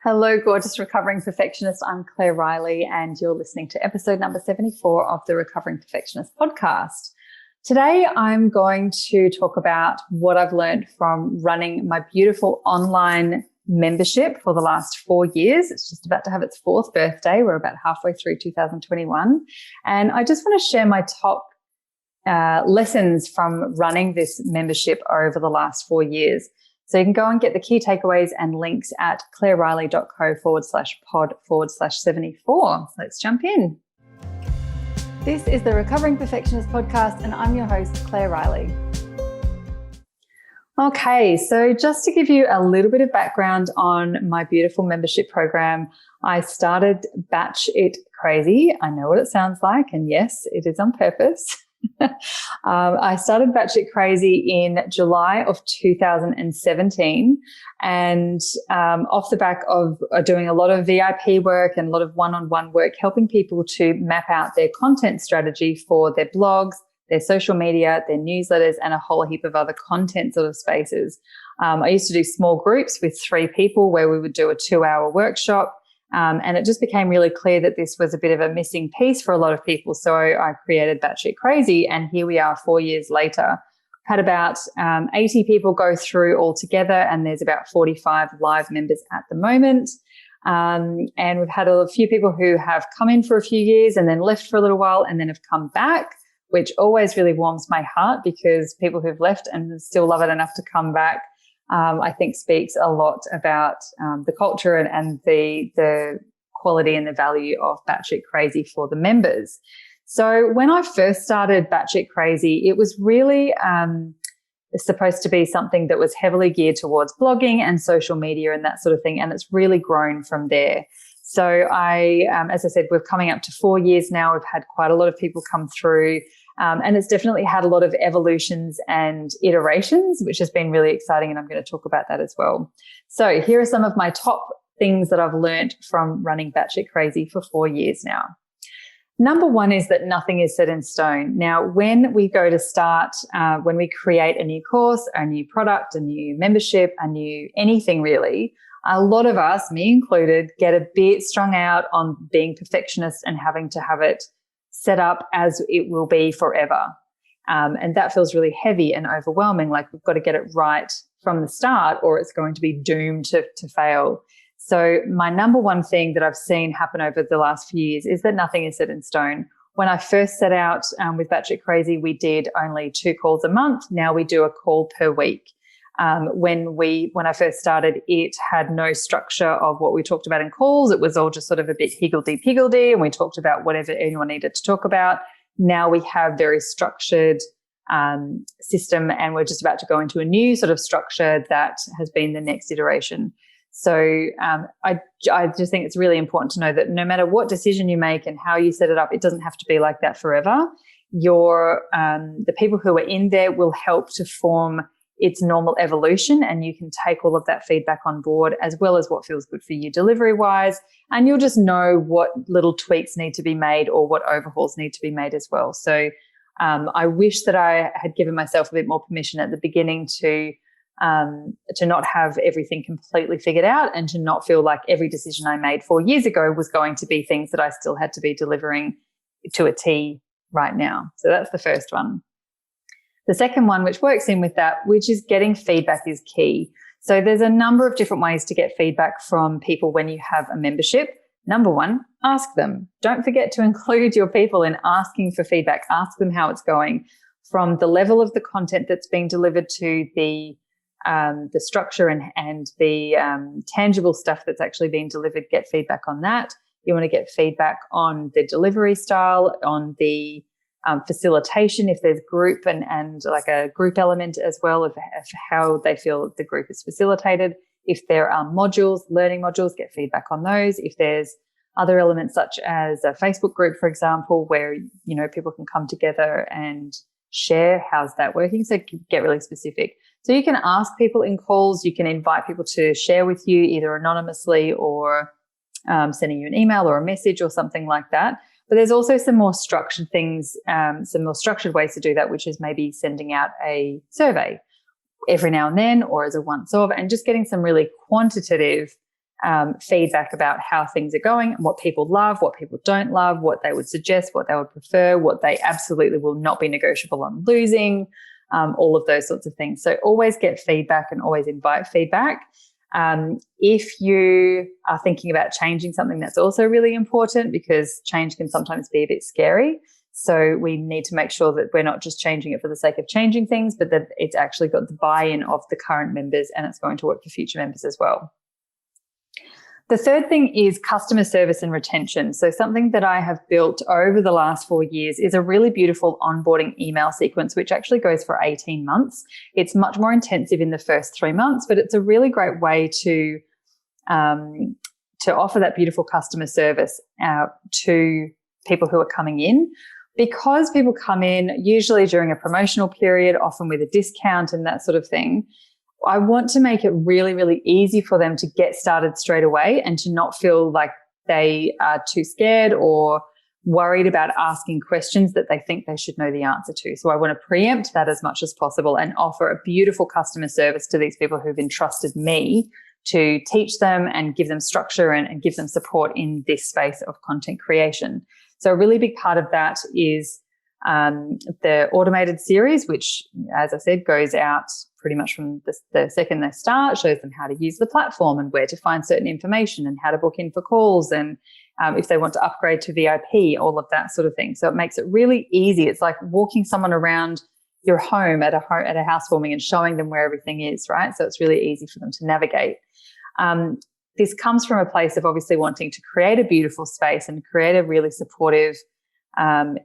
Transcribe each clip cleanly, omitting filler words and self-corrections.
Hello, gorgeous recovering perfectionist. I'm Claire Riley, and you're listening to episode number 74 of the Recovering Perfectionist Podcast. Today, I'm going to talk about what I've learned from running my beautiful online membership for the last 4 years. It's just about to have its fourth birthday. We're about halfway through 2021. And I just want to share my top lessons from running this membership over the last 4 years. So you can go and get the key takeaways and links at claireriley.co/pod/74. Let's jump in. This is the Recovering Perfectionist Podcast, and I'm your host, Claire Riley. Okay, so just to give you a little bit of background on my beautiful membership program, I started Batch It Crazy. I know what it sounds like, and yes, it is on purpose. I started Batch It Crazy in July of 2017, and off the back of doing a lot of VIP work and a lot of one-on-one work, helping people to map out their content strategy for their blogs, their social media, their newsletters, and a whole heap of other content sort of spaces. I used to do small groups with 3 people where we would do a 2-hour workshop. And it just became really clear that this was a bit of a missing piece for a lot of people. So I created Batch It Crazy, and here we are 4 years later. Had about 80 people go through altogether, and there's about 45 live members at the moment. And we've had a few people who have come in for a few years and then left for a little while and then have come back, which always really warms my heart, because people who've left and still love it enough to come back, I think speaks a lot about the culture and the quality and the value of Batch It Crazy for the members. So when I first started Batch It Crazy, it was really supposed to be something that was heavily geared towards blogging and social media and that sort of thing, and it's really grown from there. So as I said, we're coming up to 4 years now. We've had quite a lot of people come through. And it's definitely had a lot of evolutions and iterations, which has been really exciting. And I'm going to talk about that as well. So here are some of my top things that I've learned from running Batch It Crazy for 4 years now. Number one is that nothing is set in stone. Now, when we go to start, when we create a new course, a new product, a new membership, a new anything really, a lot of us, me included, get a bit strung out on being perfectionists and having to have it set up as it will be forever. And that feels really heavy and overwhelming, like we've got to get it right from the start or it's going to be doomed to fail. So my number one thing that I've seen happen over the last few years is that nothing is set in stone. When I first set out with Batch It Crazy, we did only 2 calls a month. Now we do a call per week. When I first started, it had no structure of what we talked about in calls. It was all just sort of a bit higgledy-piggledy, and we talked about whatever anyone needed to talk about. Now we have very structured system, and we're just about to go into a new sort of structure that has been the next iteration. So I just think it's really important to know that no matter what decision you make and how you set it up, it doesn't have to be like that forever. The people who are in there will help to form its normal evolution, and you can take all of that feedback on board, as well as what feels good for you delivery wise, and you'll just know what little tweaks need to be made or what overhauls need to be made as well. So I wish that I had given myself a bit more permission at the beginning to not have everything completely figured out, and to not feel like every decision I made 4 years ago was going to be things that I still had to be delivering to a T right now. So that's the first one. The second one, which works in with that, which is getting feedback, is key. So there's a number of different ways to get feedback from people when you have a membership. Number one, ask them. Don't forget to include your people in asking for feedback. Ask them how it's going, from the level of the content that's being delivered to the structure and the tangible stuff that's actually being delivered. Get feedback on that. You want to get feedback on the delivery style, on the facilitation, if there's group and like a group element as well, of how they feel the group is facilitated. If there are modules, learning modules, get feedback on those. If there's other elements such as a Facebook group, for example, where, you know, people can come together and share, how's that working? So get really specific. So you can ask people in calls, you can invite people to share with you either anonymously or sending you an email or a message or something like that. But there's also some more structured things, some more structured ways to do that, which is maybe sending out a survey every now and then or as a once off, and just getting some really quantitative feedback about how things are going, what people love, what people don't love, what they would suggest, what they would prefer, what they absolutely will not be negotiable on losing, all of those sorts of things. So always get feedback and always invite feedback. If you are thinking about changing something, that's also really important because change can sometimes be a bit scary. So we need to make sure that we're not just changing it for the sake of changing things, but that it's actually got the buy-in of the current members and it's going to work for future members as well. The third thing is customer service and retention. So something that I have built over the last 4 years is a really beautiful onboarding email sequence, which actually goes for 18 months. It's much more intensive in the first 3 months, but it's a really great way to offer that beautiful customer service to people who are coming in. Because people come in usually during a promotional period, often with a discount and that sort of thing, I want to make it really, really easy for them to get started straight away and to not feel like they are too scared or worried about asking questions that they think they should know the answer to. So I want to preempt that as much as possible and offer a beautiful customer service to these people who've entrusted me to teach them and give them structure and give them support in this space of content creation. So a really big part of that is the automated series, which, as I said, goes out pretty much from the second they start, shows them how to use the platform and where to find certain information and how to book in for calls and if they want to upgrade to VIP, all of that sort of thing. So it makes it really easy. It's like walking someone around your home at a housewarming and showing them where everything is, right? So it's really easy for them to navigate. This comes from a place of obviously wanting to create a beautiful space and create a really supportive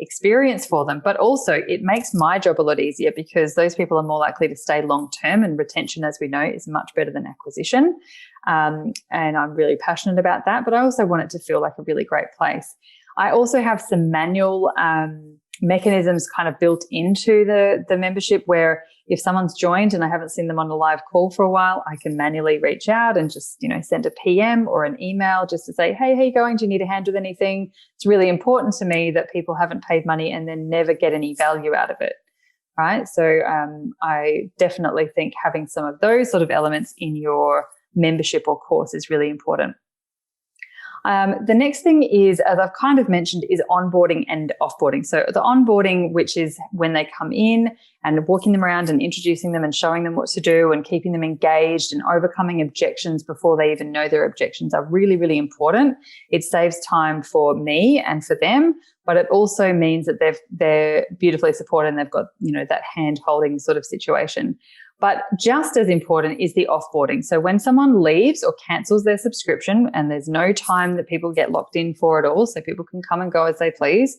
experience for them. But also it makes my job a lot easier because those people are more likely to stay long term, and retention, as we know, is much better than acquisition. And I'm really passionate about that, but I also want it to feel like a really great place. I also have some manual mechanisms kind of built into the membership where if someone's joined and I haven't seen them on a live call for a while, I can manually reach out and just, send a PM or an email just to say, hey, how you going? Do you need a hand with anything? It's really important to me that people haven't paid money and then never get any value out of it, right? So I definitely think having some of those sort of elements in your membership or course is really important. The next thing is, as I've kind of mentioned, is onboarding and offboarding. So the onboarding, which is when they come in and walking them around and introducing them and showing them what to do and keeping them engaged and overcoming objections before they even know their objections, are really, really important. It saves time for me and for them, but it also means that they're beautifully supported and they've got, that hand-holding sort of situation. But just as important is the offboarding. So when someone leaves or cancels their subscription and there's no time that people get locked in for at all, so people can come and go as they please,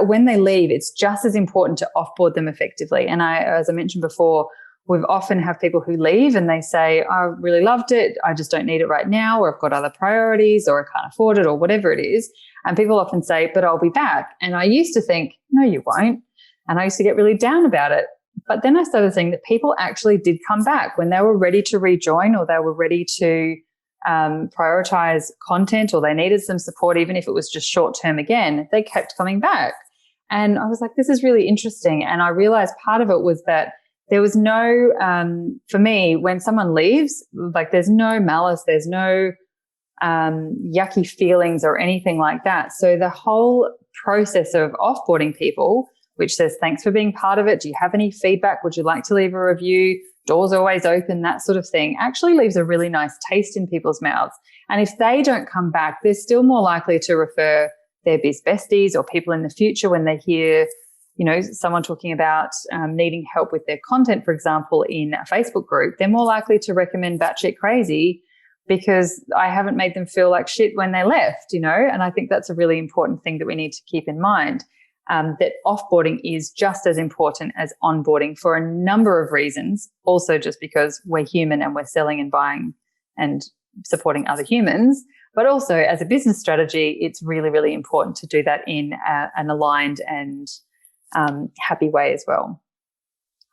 when they leave, it's just as important to offboard them effectively. And as I mentioned before, we've often have people who leave and they say, I really loved it, I just don't need it right now, or I've got other priorities, or I can't afford it, or whatever it is. And people often say, but I'll be back. And I used to think, no, you won't. And I used to get really down about it. But then I started seeing that people actually did come back when they were ready to rejoin, or they were ready to prioritize content, or they needed some support, even if it was just short term again, they kept coming back. And I was like, this is really interesting. And I realized part of it was that there was no, for me, when someone leaves, like there's no malice, there's no yucky feelings or anything like that. So the whole process of offboarding people, which says, thanks for being part of it. Do you have any feedback? Would you like to leave a review? Doors always open, that sort of thing, actually leaves a really nice taste in people's mouths. And if they don't come back, they're still more likely to refer their biz besties or people in the future when they hear, someone talking about needing help with their content, for example, in a Facebook group. They're more likely to recommend Batshit Crazy because I haven't made them feel like shit when they left, and I think that's a really important thing that we need to keep in mind. That offboarding is just as important as onboarding for a number of reasons. Also just because we're human and we're selling and buying and supporting other humans, but also as a business strategy, it's really, really important to do that in an aligned and happy way as well.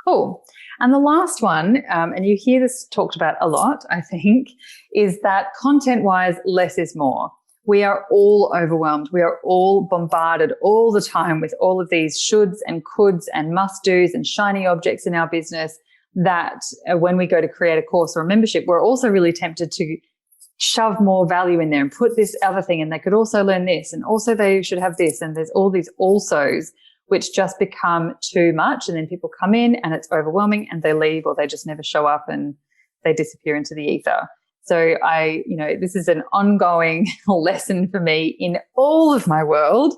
Cool. And the last one, and you hear this talked about a lot, I think, is that content-wise, less is more. We are all overwhelmed. We are all bombarded all the time with all of these shoulds and coulds and must-dos and shiny objects in our business that when we go to create a course or a membership, we're also really tempted to shove more value in there and put this other thing, and they could also learn this, and also they should have this, and there's all these alsos which just become too much, and then people come in and it's overwhelming and they leave, or they just never show up and they disappear into the ether. So this is an ongoing lesson for me in all of my world,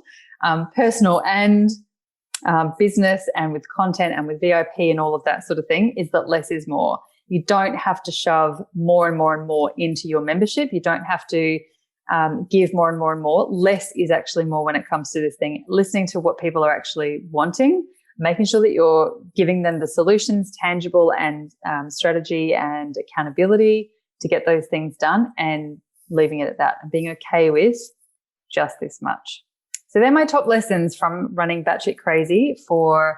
personal and business, and with content and with VIP and all of that sort of thing, is that less is more. You don't have to shove more and more and more into your membership. You don't have to give more and more and more. Less is actually more when it comes to this thing. Listening to what people are actually wanting, making sure that you're giving them the solutions, tangible and strategy and accountability to get those things done, and leaving it at that and being okay with just this much. So they're my top lessons from running Batshit Crazy for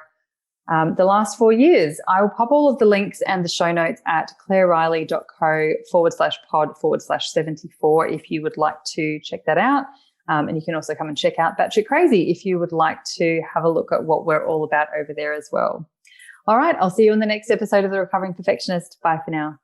the last 4 years. I will pop all of the links and the show notes at claireriley.co/pod/74 if you would like to check that out. And you can also come and check out Batshit Crazy if you would like to have a look at what we're all about over there as well. All right, I'll see you in the next episode of The Recovering Perfectionist. Bye for now.